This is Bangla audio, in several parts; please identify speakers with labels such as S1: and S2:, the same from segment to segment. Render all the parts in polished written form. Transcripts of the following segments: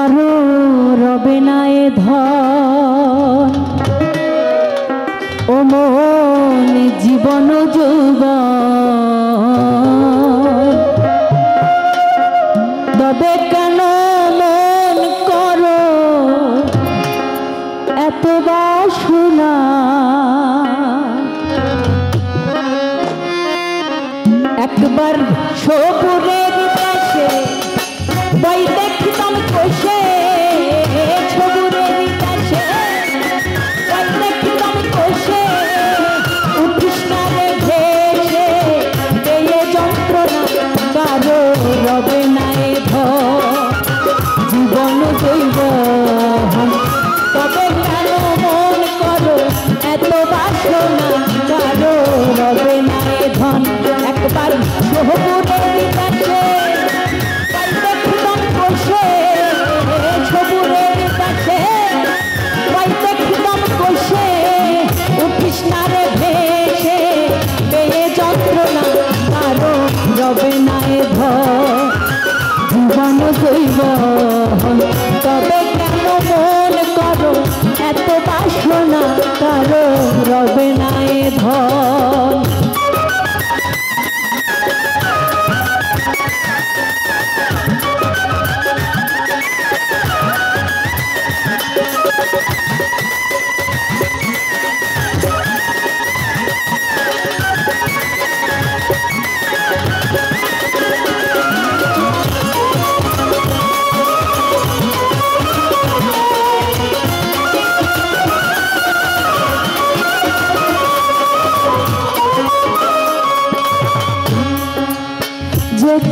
S1: কারো রবে না এ ধন ও মন জীবন যৌবন তবে কেন মন করো এত বাসনা একবার সবুরের পাশে বই দেখতাম কষে সবুরের পাশে বই দেখতাম কষে উঠিস না রে ভেসে পেয়ে যন্ত্রণা কারো রবে না এ জীবন জৈব তবে কেন মন করো এত বাসনা কারো রবে না এ ধন একবার সবুরের কাছে দেখতাম কষে সবুরের কাছে দেখতাম কষে উঠিস না রে ভেসে পেয়ে যন্ত্রণা কারো রবে না এ জীবন জৈব তবে কেন মন করো এত বাসনা কারো রবে না এ ধন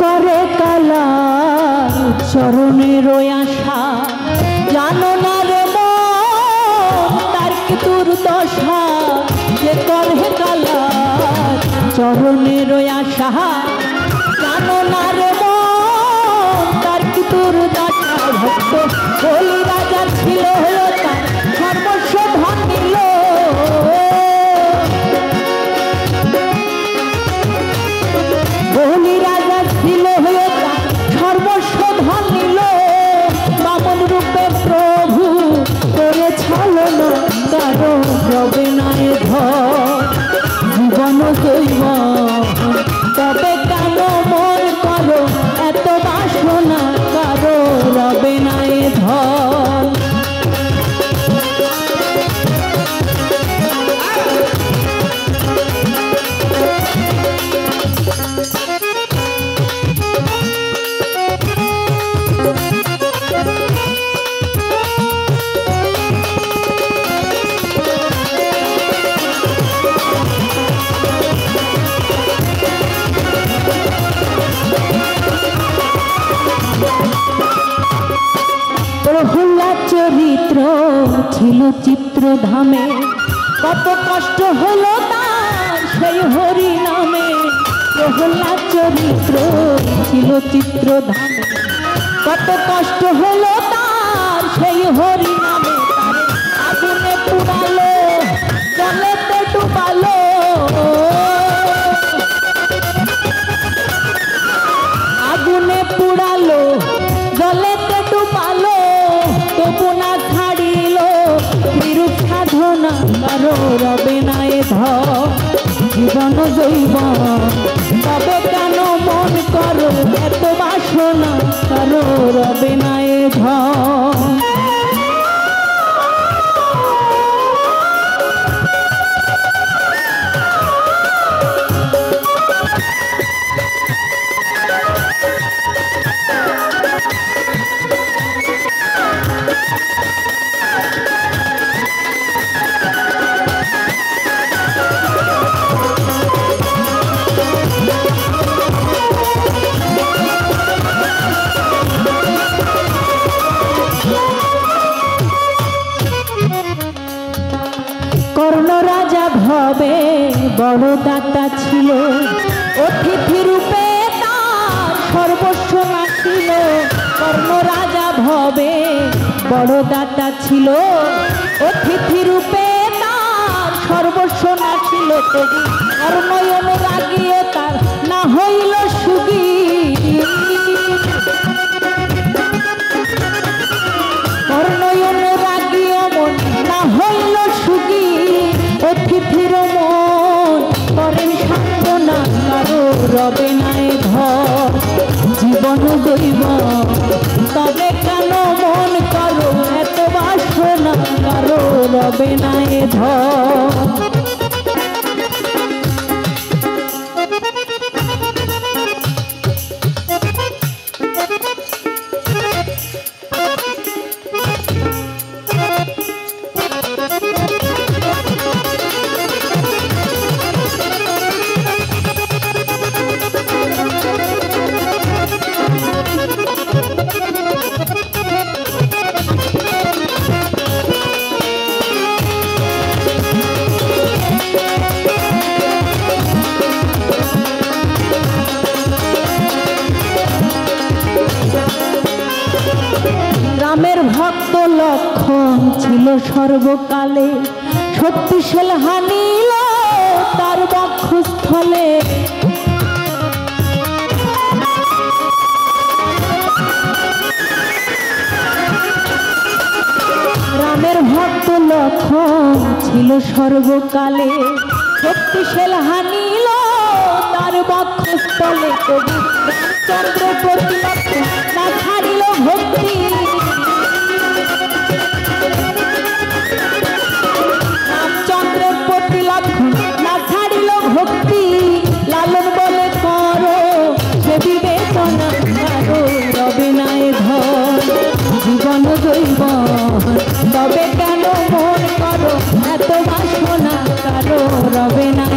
S1: করে কালা চরণের আশা জানো না রে তার কি দুর্দশা যে করে কালা চরণের আশা জানো না রে তার কি দুর্দশা ভক্ত বলি রাজা ছিল তার সর্বস্ব ধন নিল বলি রাজা ছিল হয়ে সর্বস্ব ধন নিল বামন রূপে প্রভু করে ছলনা কারো রবে না এ জীবন জৈব তবে কেন মন করো এত বাসনা কারো রবে না এ ধন প্রহ্লাদ চরিত্র ছিল চিত্রধামে কত কষ্ট হলো তার সেই হরি নামে প্রহ্লাদ চরিত্র ছিল চিত্রধামে কত কষ্ট হলো তার সেই হরি নামে আগুনে পুড়ালো জলেতে ডুবালো আগুনে পুড়ালো জলেতে ডুবালো তবু না ছাড়িল বিরূপ সাধনা কারো রবে না এ জীবন জৈব তবে কেন মন করো এত বাসনা কারো রবে না এ কর্ণ রাজা ভবে বড় দাতা ছিল অতিথি রূপে তার সর্বস্ব নাছিল কর্ণ রাজা ভবে বড় দাতা ছিল অতিথি রূপে তার সর্বস্ব নাছিল তবু কর্ণয়ন রাগিয়ে তার না হইল সুগী রবে নাই ধর জীবন দৈব তবে কেন মন করো এত বাসনা কারো রবে নাই ধর রামের ভক্ত লক্ষণ ছিল সর্বকালে শক্তিশাল হানিল তার বক্ষস্থলে রামের ভক্ত লক্ষণ ছিল সর্বকালে শক্তিশাল হানিল তার বক্ষস্থলে কবি রামচন্দ্র প্রতি না ছাড়িল ভক্তি রামচন্দ্রের প্রতি লক্ষণ না ছাড়িল ভক্তি লালন বলে করো সে বিবেচনা কারো রবে নাই ধর জীবন দৈব তবে কেন মন করো এত বাসনা কারো রবে নাই